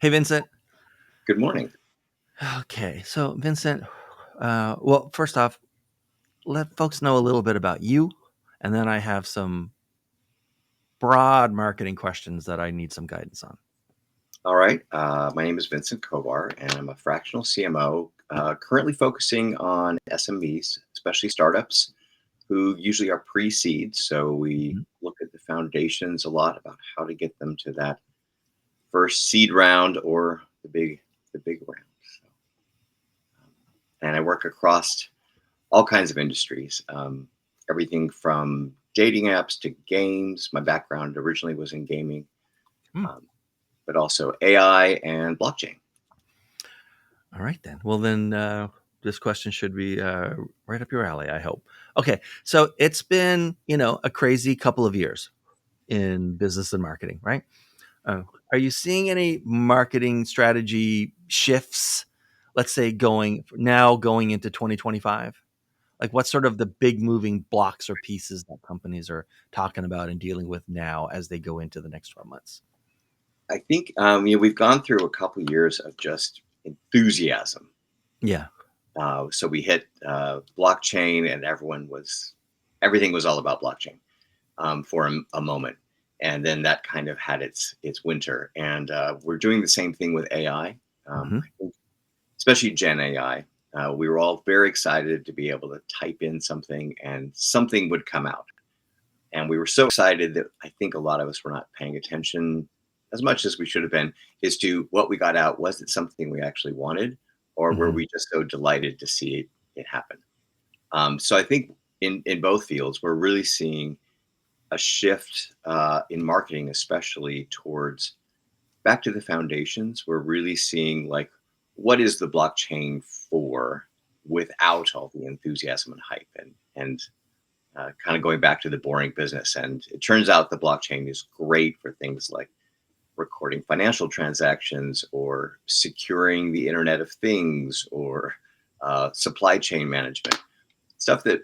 Hey, Vincent. Good morning. Okay, so Vincent, well, first off, let folks know a little bit about you, and then I have some broad marketing questions that I need some guidance on. All right. My name is Vincent Kovar, and I'm a fractional CMO, currently focusing on SMBs, especially startups who usually are pre seed. So we Mhm. look at the foundations a lot about how to get them to that first seed round or the big round. So, and I work across all kinds of industries, everything from dating apps to games. My background originally was in gaming, Hmm. um, but also AI and blockchain. All right, then. Well, then this question should be right up your alley, I hope. Okay, so it's been, a crazy couple of years in business and marketing, right? Uh, are you seeing any marketing strategy shifts, let's say going into 2025? Like, what's sort of the big moving blocks or pieces that companies are talking about and dealing with now as they go into the next 12 months? I think we've gone through a couple years of just enthusiasm. Yeah. So we hit blockchain, and everything was all about blockchain for a moment, and then that kind of had its winter. And we're doing the same thing with AI. Hmm. I think, especially Gen AI. We were all very excited to be able to type in something, and something would come out. And we were so excited that I think a lot of us were not paying attention as much as we should have been as to what we got out. Was it something we actually wanted, or were Hmm. we just so delighted to see it happen? So I think in both fields, we're really seeing a shift in marketing, especially towards back to the foundations. We're really seeing like what is the blockchain for without all the enthusiasm and hype and kind of going back to the boring business. And it turns out the blockchain is great for things like recording financial transactions or securing the Internet of Things or supply chain management, stuff that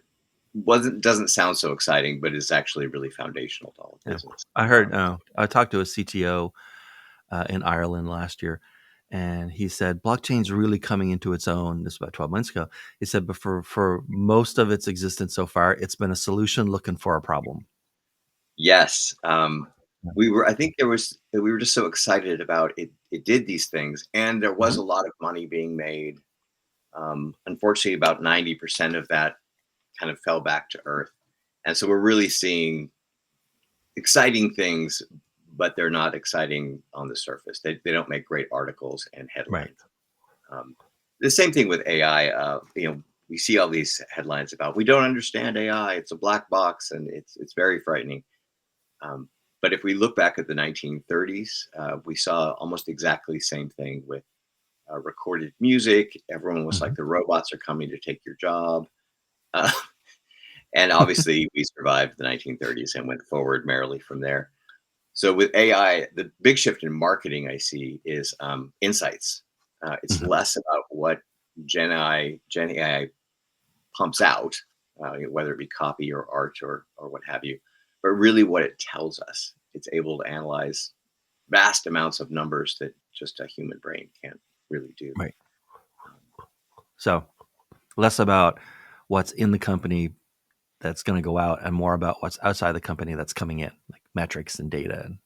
wasn't doesn't sound so exciting, but is actually really foundational to all of Yeah. business. I heard, I talked to a CTO in Ireland last year, and he said blockchain's really coming into its own. This was about 12 months ago. He said, but for most of its existence so far, it's been a solution looking for a problem. Yes, we were. I think there was. We were just so excited about it. It did these things, and there was Mhm. a lot of money being made. Unfortunately, about 90% of that kind of fell back to earth. And so we're really seeing exciting things, but they're not exciting on the surface. They don't make great articles and Right. headlines. Um, the same thing with AI. We see all these headlines about we don't understand AI. It's a black box, and it's very frightening. Um, but if we look back at the 1930s, we saw almost exactly the same thing with recorded music. Everyone was like, Mhm. the robots are coming to take your job. Uh, And obviously, we survived the 1930s and went forward merrily from there. So with AI, the big shift in marketing I see is insights. It's Mhm. less about what Gen AI pumps out, whether it be copy or art or what have you, but really what it tells us. It's able to analyze vast amounts of numbers that just a human brain can't really do. Right. So less about what's in the company that's going to go out and more about what's outside the company that's coming in, like metrics and data. And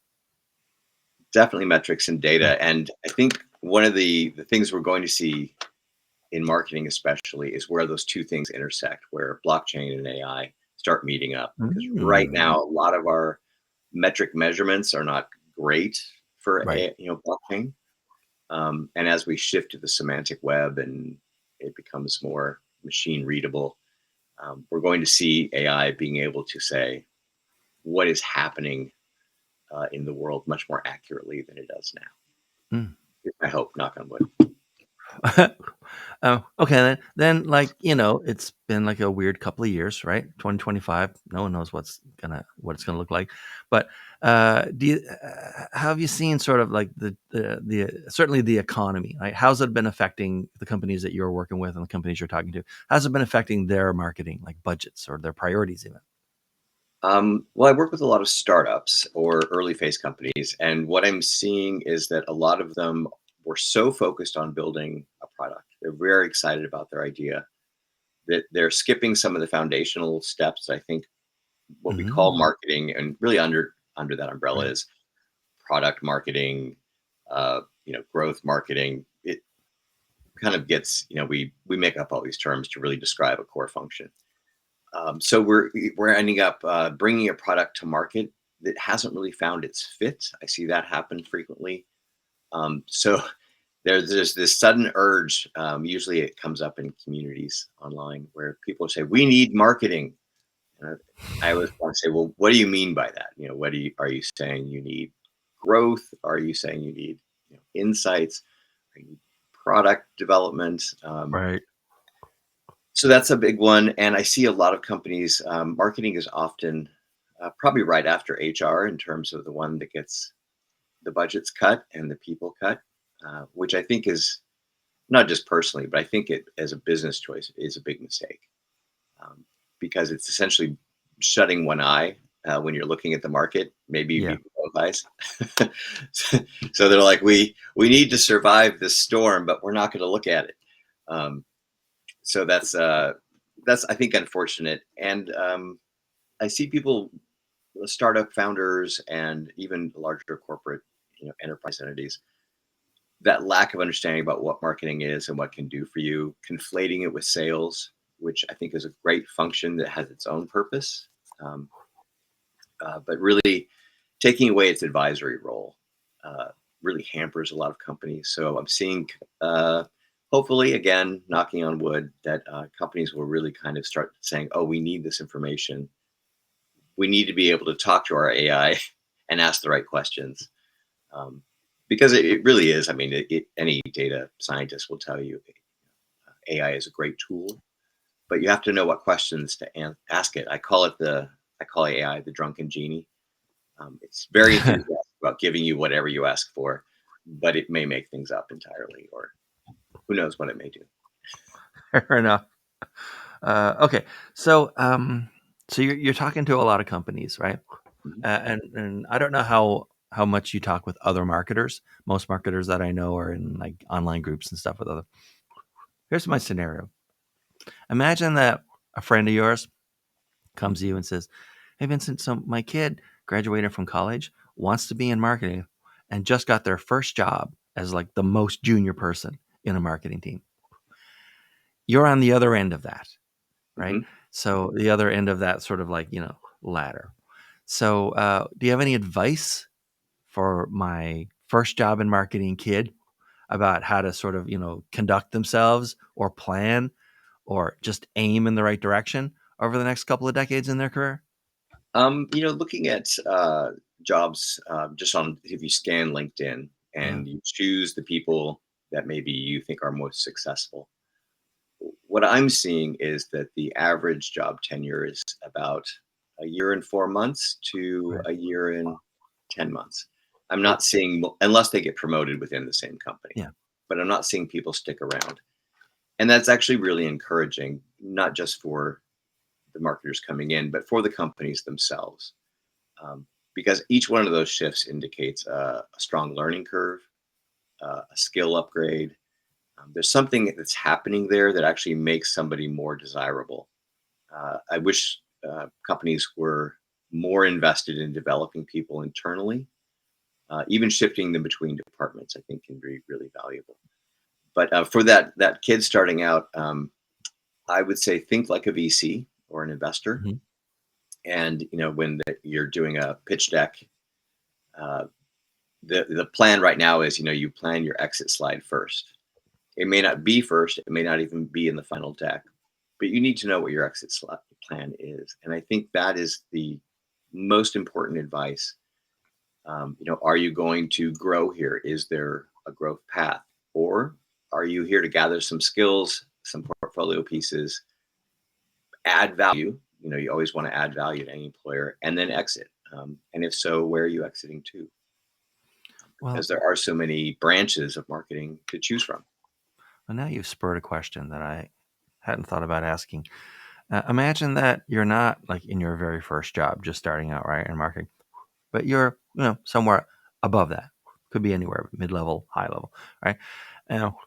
Definitely metrics and yeah. data. And I think one of the things we're going to see in marketing especially is where those two things intersect, where blockchain and AI start meeting up. Because right Mm. now, a lot of our metric measurements are not great for Right. blockchain. And as we shift to the semantic web and it becomes more machine readable, we're going to see AI being able to say what is happening in the world much more accurately than it does now. Mm. I hope, knock on wood. Oh, okay. Then, like, it's been like a weird couple of years, right? 2025. No one knows what it's gonna look like. But how have you seen sort of like the certainly the economy? Like, how's it been affecting the companies that you're working with and the companies you're talking to? How's it been affecting their marketing, like budgets or their priorities even? Well, I work with a lot of startups or early phase companies, and what I'm seeing is that a lot of them were so focused on building a product. They're very excited about their idea that they're skipping some of the foundational steps. I think what we call Mm, marketing, and really under that umbrella right. is product marketing, growth marketing. It kind of gets, we make up all these terms to really describe a core function. So we're ending up bringing a product to market that hasn't really found its fit. I see that happen frequently. So there's this sudden urge. Usually, it comes up in communities online where people say, "We need marketing." And I always want to say, "Well, what do you mean by that? What are you saying you need growth? Are you saying you need insights? Are you need product development?" Right. So that's a big one, and I see a lot of companies. Marketing is often probably right after HR in terms of the one that gets the budgets cut and the people cut, which I think is not just personally, but I think it as a business choice is a big mistake, um, because it's essentially shutting one eye when you're looking at the market. Maybe you Yeah. need both eyes. So they're like, we need to survive this storm, but we're not going to look at it. Um, so that's I think unfortunate, and I see people, startup founders, and even larger corporate, enterprise entities, that lack of understanding about what marketing is and what it can do for you, conflating it with sales, which I think is a great function that has its own purpose, um, but really taking away its advisory role uh, really hampers a lot of companies. So I'm seeing, hopefully, again, knocking on wood, that companies will really kind of start saying, "Oh, we need this information. We need to be able to talk to our AI and ask the right questions." Um, because it really is. I mean, any data scientist will tell you AI is a great tool, but you have to know what questions to ask it. I call AI the drunken genie. It's very enthusiastic about giving you whatever you ask for, but it may make things up entirely, or who knows what it may do. Fair enough. Okay. So you're talking to a lot of companies, right? Mhm. And I don't know how much you talk with other marketers. Most marketers that I know are in like online groups and stuff with other. Here's my scenario. Imagine that a friend of yours comes to you and says, "Hey Vincent, so my kid graduated from college, wants to be in marketing, and just got their first job as like the most junior person in a marketing team." You're on the other end of that, right? Mhm. So the other end of that sort of like, ladder. So, do you have any advice for my first job in marketing kid about how to sort of, conduct themselves or plan or just aim in the right direction over the next couple of decades in their career? Looking at jobs, just on if you scan LinkedIn Yeah. and you choose the people that maybe you think are most successful, what I'm seeing is that the average job tenure is about a year and 4 months to Right. a year and 10 months. I'm It, not seeing, unless they get promoted within the same company, yeah. but I'm not seeing people stick around. And that's actually really encouraging, not just for the marketers coming in, but for the companies themselves. Because each one of those shifts indicates a strong learning curve, a skill upgrade. There's something that's happening there that actually makes somebody more desirable. I wish companies were more invested in developing people internally. Even shifting them between departments, I think, can be really valuable. But for that kid starting out, I would say think like a VC or an investor. Mhm. And when you're doing a pitch deck, uh, the plan right now is you plan your exit slide first. It may not be first, it may not even be in the final deck, but you need to know what your plan is. And I think that is the most important advice. Are you going to grow here? Is there a growth path? Or are you here to gather some skills, some portfolio pieces, add value? You always want to add value to any employer and then exit. And if so, where are you exiting to? Well, Because there are so many branches of marketing to choose from. now you've spurred a question that I hadn't thought about asking. Imagine that you're not like in your very first job, just starting out, right, in marketing, but you're, somewhere above that. Could be anywhere, mid-level, high level, right? Now,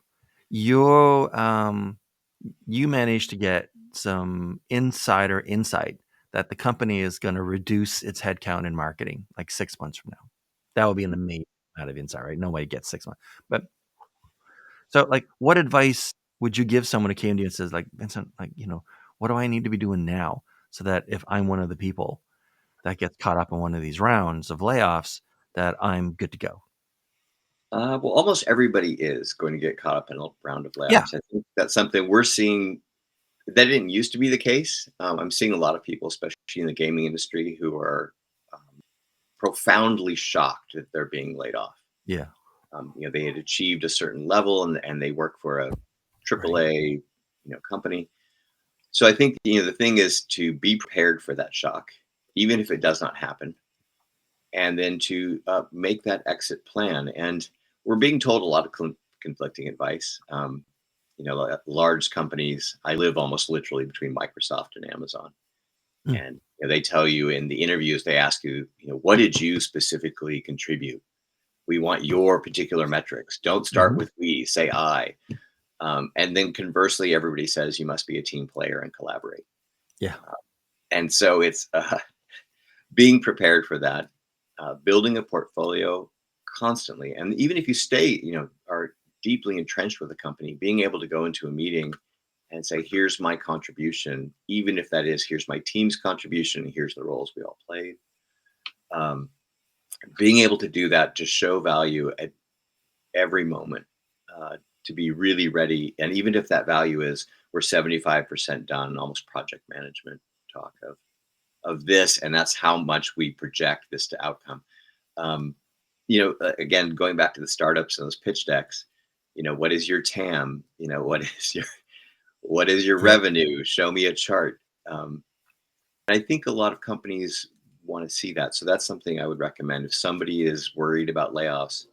you you managed to get some insider insight that the company is going to reduce its headcount in marketing like 6 months from now. That would be an amazing amount of insight, right? Nobody gets 6 months. But so, like, what advice would you give someone who came to you and says, like, Vincent, like, what do I need to be doing now so that if I'm one of the people that gets caught up in one of these rounds of layoffs, that I'm good to go? Well, almost everybody is going to get caught up in a round of Yeah. layoffs. I think that's something we're seeing that didn't used to be the case. I'm seeing a lot of people, especially in the gaming industry, who are profoundly shocked that they're being laid off. Yeah. They had achieved a certain level and they work for a Right. AAA, company. So I think the thing is to be prepared for that shock, even if it does not happen, and then to make that exit plan. And we're being told a lot of conflicting advice. Large companies. I live almost literally between Microsoft and Amazon, Mm. and they tell you in the interviews, they ask you, what did you specifically contribute? We want your particular metrics. Don't start Mhm. with we. Say I. And then conversely, everybody says you must be a team player and collaborate. Yeah. And so it's being prepared for that, building a portfolio constantly. And even if you stay, are deeply entrenched with a company, being able to go into a meeting and say, here's my contribution, even if that is, here's my team's contribution, here's the roles we all played. Um, Being able to do that, to show value at every moment, uh, to be really ready. And even if that value is we're 75% done, almost project management talk of this, and that's how much we project this to outcome. Um, again, going back to the startups and those pitch decks, what is your TAM? What is your Yeah. revenue? Show me a chart. And I think a lot of companies want to see that. So that's something I would recommend. If somebody is worried about layoffs,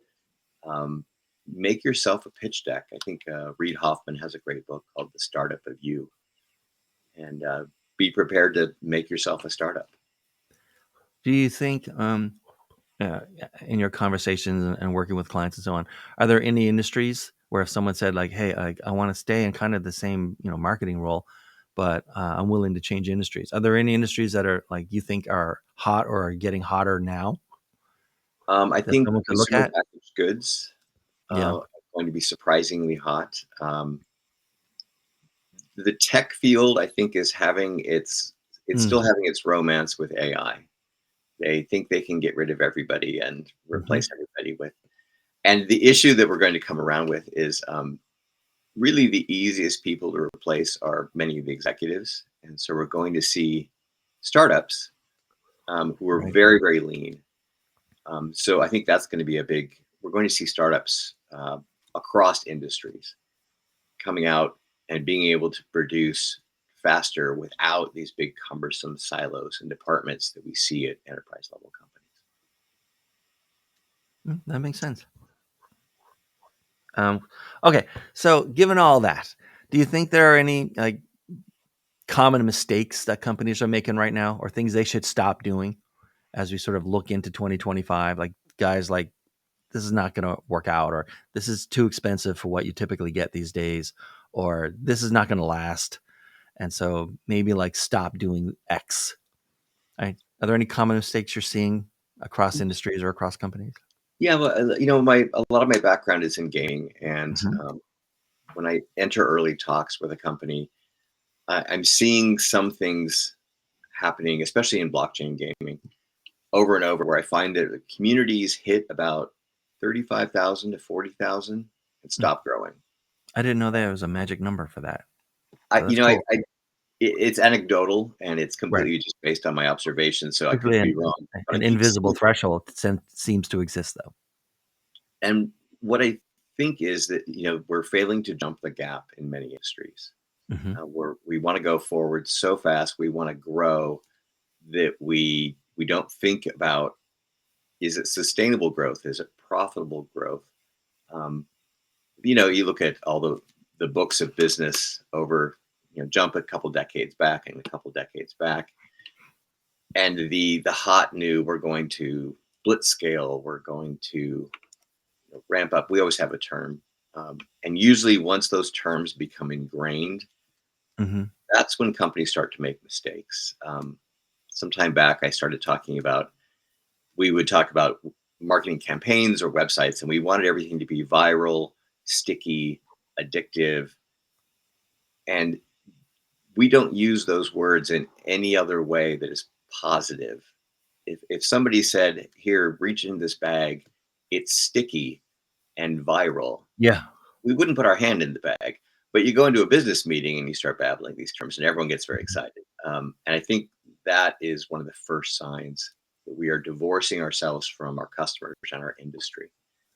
um, make yourself a pitch deck. I think Reid Hoffman has a great book called The Startup of You, and be prepared to make yourself a startup. Do you think, uh, in your conversations and working with clients and so on, are there any industries where if someone said like, "Hey, I want to stay in kind of the same, marketing role, but I'm willing to change industries." Are there any industries that are like you think are hot or are getting hotter now I that think someone could look consumer at? packaged goods Yeah. are going to be surprisingly hot. The tech field, I think, is having it's Mm. still having its romance with AI. They think they can get rid of everybody and Hmm. replace everybody with. And the issue that we're going to come around with is really the easiest people to replace are many of the executives, and so we're going to see startups who are Right. very very lean. So I think that's going to be a big. We're going to see startups across industries coming out and being able to produce faster without these big cumbersome silos and departments that we see at enterprise level companies. That makes sense. Um, okay, so given all that, do you think there are any like common mistakes that companies are making right now, or things they should stop doing as we sort of look into 2025? Like guys, like this is not going to work out, or this is too expensive for what you typically get these days, or this is not going to last, and so maybe like stop doing X. Right? Are there any common mistakes you're seeing across industries or across companies? Yeah, well, my a lot of my background is in gaming, and Hmm. when I enter early talks with a company, I'm seeing some things happening, especially in blockchain gaming, over and over, where I find that the communities hit about 35,000 to 40,000 and stop growing. I didn't know there was a magic number for that. I, So you that's know, I, cool. I it's anecdotal and it's Right. completely just based on my observation, so I Typically, could be wrong, but I an keep invisible seeing. threshold seems to exist, though. And what I think is that we're failing to jump the gap in many industries. Hmm. We want to go forward so fast, we want to grow that we don't think about, is it sustainable growth? Is it profitable growth? Um, you look at all the books of business over jump a couple decades back and a couple decades back, and the hot new, we're going to blitz scale, we're going to ramp up. We always have a term, and usually once those terms become ingrained, Hmm. that's when companies start to make mistakes. Some time back, we would talk about marketing campaigns or websites, and we wanted everything to be viral, sticky, addictive, and we don't use those words in any other way that is positive. If somebody said, "Here, reach in this bag, it's sticky and viral," Yeah. we wouldn't put our hand in the bag. But you go into a business meeting and you start babbling these terms, and everyone gets very Mhm. excited. And I think that is one of the first signs that we are divorcing ourselves from our customers and our industry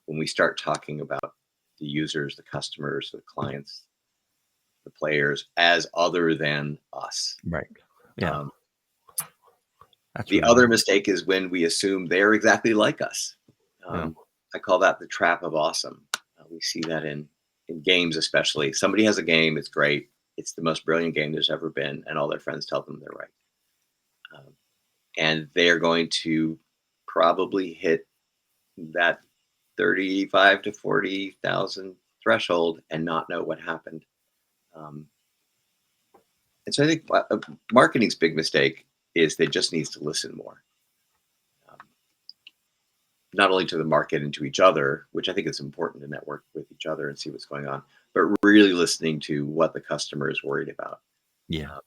when we start talking about the users, the customers, the clients, the players as other than us. Right. Yeah. Um, That's the really other good. mistake is when we assume they're exactly like us. Yeah. I call that the trap of awesome. We see that in games, especially. Somebody has a game, it's great. It's the most brilliant game there's ever been, and all their friends tell them they're right. Um, and they're going to probably hit that 35 to 40,000 threshold and not know what happened. Um, and so I think marketing's big mistake is they just needs to listen more. Um, Not only to the market and to each other, which I think is important to network with each other and see what's going on, but really listening to what the customer is worried about. Yeah. Uh,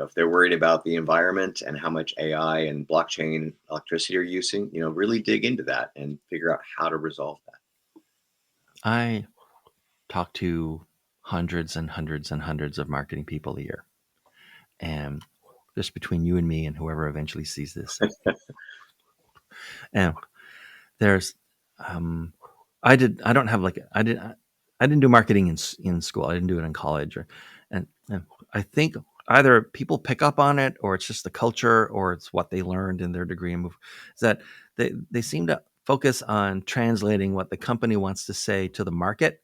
if they're worried about the environment and how much AI and blockchain electricity are using, really dig into that and figure out how to resolve that. I talk to hundreds and hundreds and hundreds of marketing people a year. And just between you and me and whoever eventually sees this. And there's um I don't have like I didn't do marketing in school. I didn't do it in college and I think either people pick up on it or it's just the culture or it's what they learned in their degree and move is that they seem to focus on translating what the company wants to say to the market,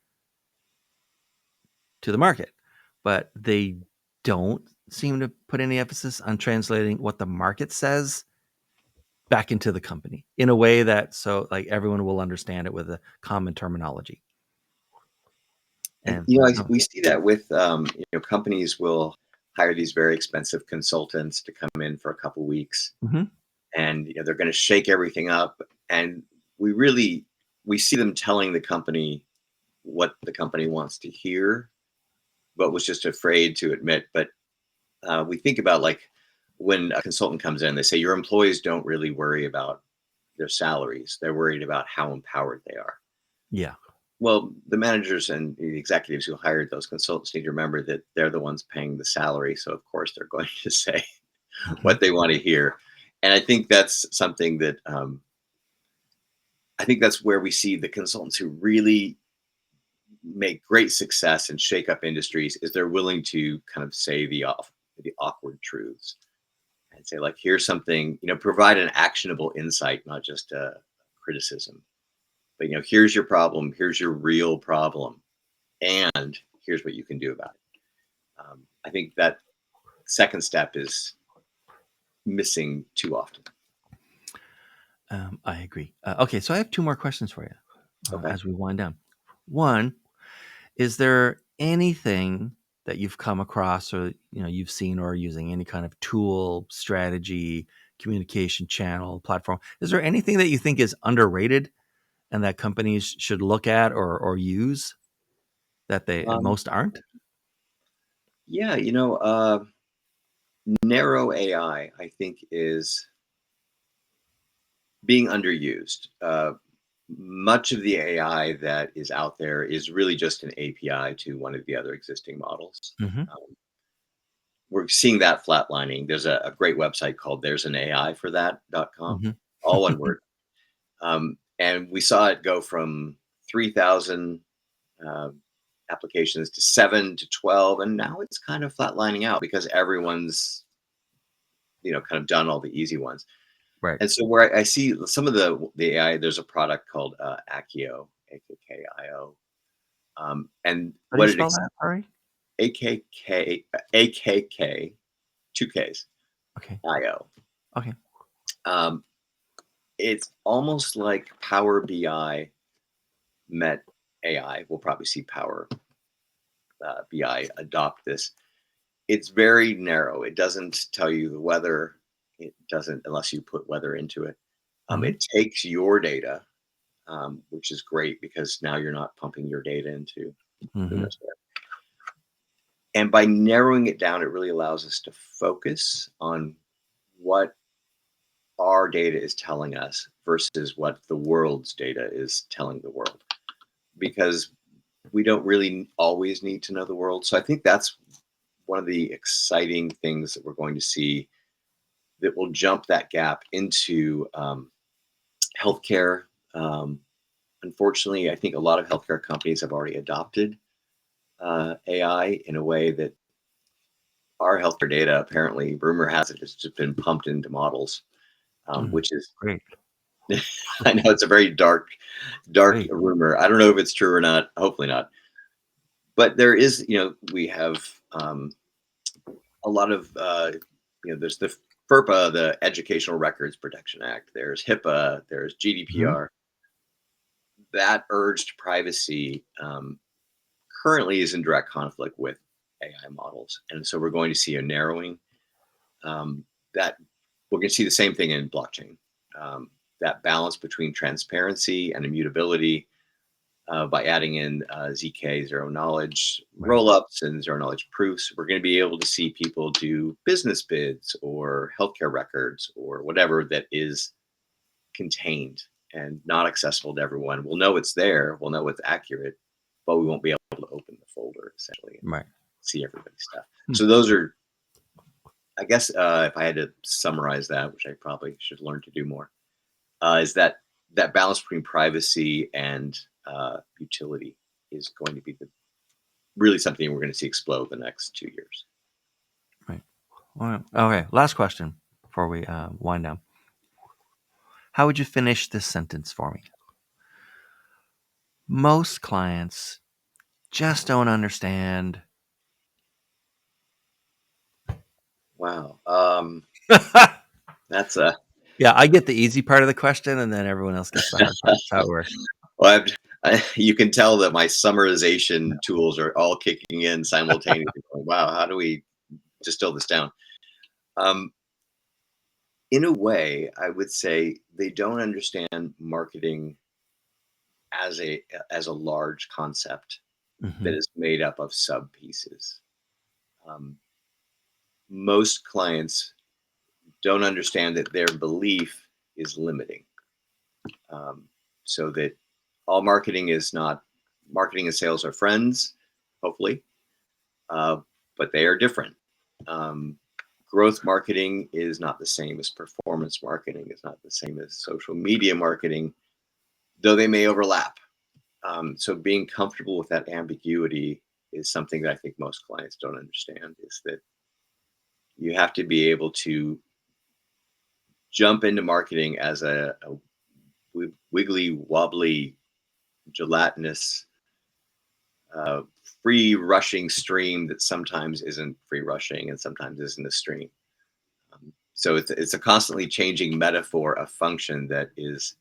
but they don't seem to put any emphasis on translating what the market says back into the company in a way that so like everyone will understand it with a common terminology. And And oh, we see that with companies will hire these very expensive consultants to come in for a couple weeks, mhm, and they're going to shake everything up, and we see them telling the company what the company wants to hear, but was just afraid to admit. But we think about, like, when a consultant comes in, they say your employees don't really worry about their salaries; they're worried about how empowered they are. yeah, Well, the managers and the executives who hired those consultants need to remember that they're the ones paying the salary. So, of course, they're going to say mhm, what they want to hear. And I think that's something that I think that's where we see the consultants who really make great success and shake up industries is they're willing to kind of say the awkward truths and say, like, here's something, provide an actionable insight, not just a criticism. But here's your problem, here's your real problem, and here's what you can do about it. I think that second step is missing too often. I agree. Okay, so I have two more questions for you Okay. as we wind down. One, is there anything that you've come across or you've seen or are using any kind of tool, strategy, communication channel, platform? Is there anything that you think is underrated and that companies should look at or use that they Um, most aren't? yeah, narrow I think, is being underused. Much of the AI that is out there is really just an API to one of the other existing models. Hmm. Um, we're seeing that flatlining. There's a great website called there's an AI for that.com, Hmm. all one word. And we saw it go from 3,000 uh, applications to 7 to 12. And now it's kind of flatlining out because everyone's, kind of done all the easy ones. Right. And so where I see some of the AI, there's a product called Akio, Akkio, and How do you what it spell that? Sorry. AKK, two Ks, Okay. IO. Okay. Um, it's almost like Power BI met AI. We'll probably see Power BI adopt this. It's very narrow. It doesn't tell you the weather. It doesn't unless you put weather into it. Mhm. It takes your data, which is great because now you're not pumping your data into who Mhm. knows where. And by narrowing it down, it really allows us to focus on what our data is telling us versus what the world's data is telling the world. Because we don't really always need to know the world. So I think that's one of the exciting things that we're going to see that will jump that gap into healthcare. Um, Unfortunately, I think a lot of healthcare companies have already adopted AI in a way that our healthcare data, apparently, rumor has it, has just been pumped into models, Mm. which is, Great. I know it's a very dark Great. rumor. I don't know if it's true or not. Hopefully not. But there is, we have a lot of, there's the FERPA, the Educational Records Protection Act. There's HIPAA. There's Mhm. GDPR. That urged privacy currently is in direct conflict with AI models, and so we're going to see a narrowing. That we're going to see the same thing in blockchain. Um, that balance between transparency and immutability by adding in ZK, zero knowledge Right. rollups and zero knowledge proofs. We're going to be able to see people do business bids or healthcare records or whatever that is contained and not accessible to everyone. We'll know it's there, we'll know it's accurate, but we won't be able to open the folder essentially and Right. see everybody's stuff. Hmm. So those are, I guess, if I had to summarize that, which I probably should learn to do more, is that balance between privacy and utility is going to be really something we're going to see explode the next 2 years. Right. Alright. Okay. Last question before we wind down. How would you finish this sentence for me? Most clients just don't understand. Wow, that's a Yeah, I get the easy part of the question, and then everyone else gets the hard part. That's how it works. well, you can tell that my summarization tools are all kicking in simultaneously. Going, wow, how do we distill this down? Um, in a way, I would say they don't understand marketing as a large concept that Mhm. is made up of sub pieces. Um, Most clients don't understand that their belief is limiting. Um, so that all marketing is not marketing and sales are friends, hopefully, uh, but they are different. Um, Growth marketing is not the same as performance marketing, is not the same as social media marketing, though they may overlap. So being comfortable with that ambiguity is something that I think most clients don't understand is that you have to be able to jump into marketing as a wiggly, wobbly, gelatinous, uh, free rushing stream that sometimes isn't free rushing and sometimes isn't a stream. So it's a constantly changing metaphor of function that is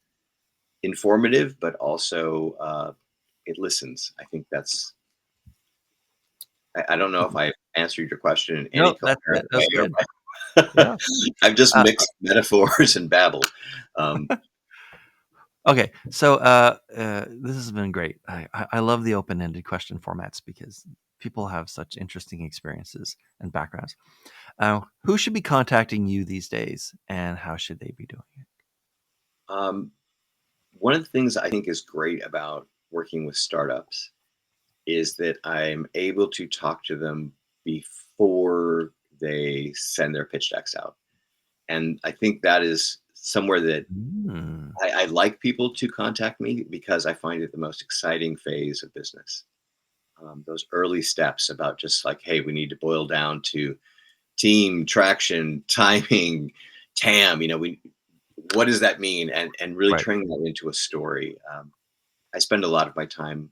informative, but also it listens. I think that's. I don't know if I answered your question in any No, that's coherent good. way, That's or good. if Yeah. I've just Uh, mixed metaphors and babbled. Um, okay. So this has been great. I love the open-ended question formats because people have such interesting experiences and backgrounds. Who should be contacting you these days, and how should they be doing it? um, One of the things I think is great about working with startups is that I'm able to talk to them before they send their pitch decks out. And I think that is somewhere that Mm, I like people to contact me because I find it the most exciting phase of business. Those early steps about just like, hey, we need to boil down to team, traction, timing, TAM. What does that mean? And really right. turning that into a story. I spend a lot of my time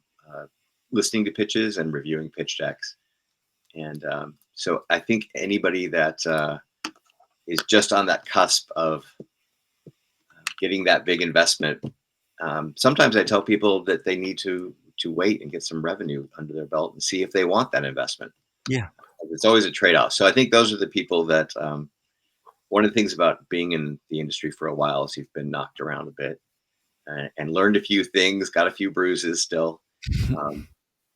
listening to pitches and reviewing pitch decks. And so I think anybody that is just on that cusp of getting that big investment, sometimes I tell people that they need to wait and get some revenue under their belt and see if they want that investment. Yeah. It's always a trade off. So I think those are the people that one of the things about being in the industry for a while is you've been knocked around a bit and learned a few things, got a few bruises still. Um,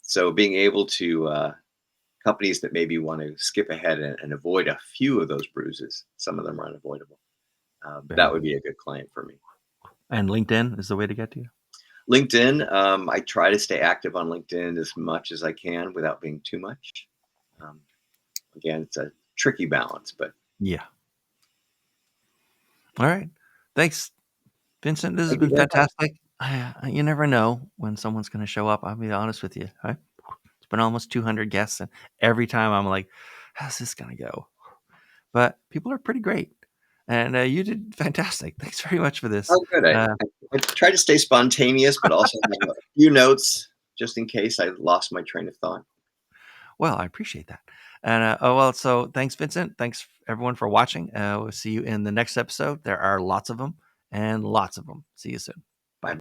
so being able to companies that maybe want to skip ahead and avoid a few of those bruises, some of them are unavoidable. Very That would good. be a good claim for me. And LinkedIn is the way to get to you? LinkedIn, I try to stay active on LinkedIn as much as I can without being too much. Um, Again, it's a tricky balance, but Yeah. All right. Thanks, Vincent. This has thank you been very much. fantastic. You never know when someone's going to show up. I'll be honest with you. It's been almost 200 guests, and every time I'm like, how's this going to go? But people are pretty great. And you did fantastic. Thanks very much for this. Oh, good. Uh, I try to stay spontaneous, but also have a few notes just in case I lost my train of thought. well, I appreciate that. And so thanks, Vincent. Thanks, everyone, for watching. We'll see you in the next episode. There are lots of them and lots of them. See you soon.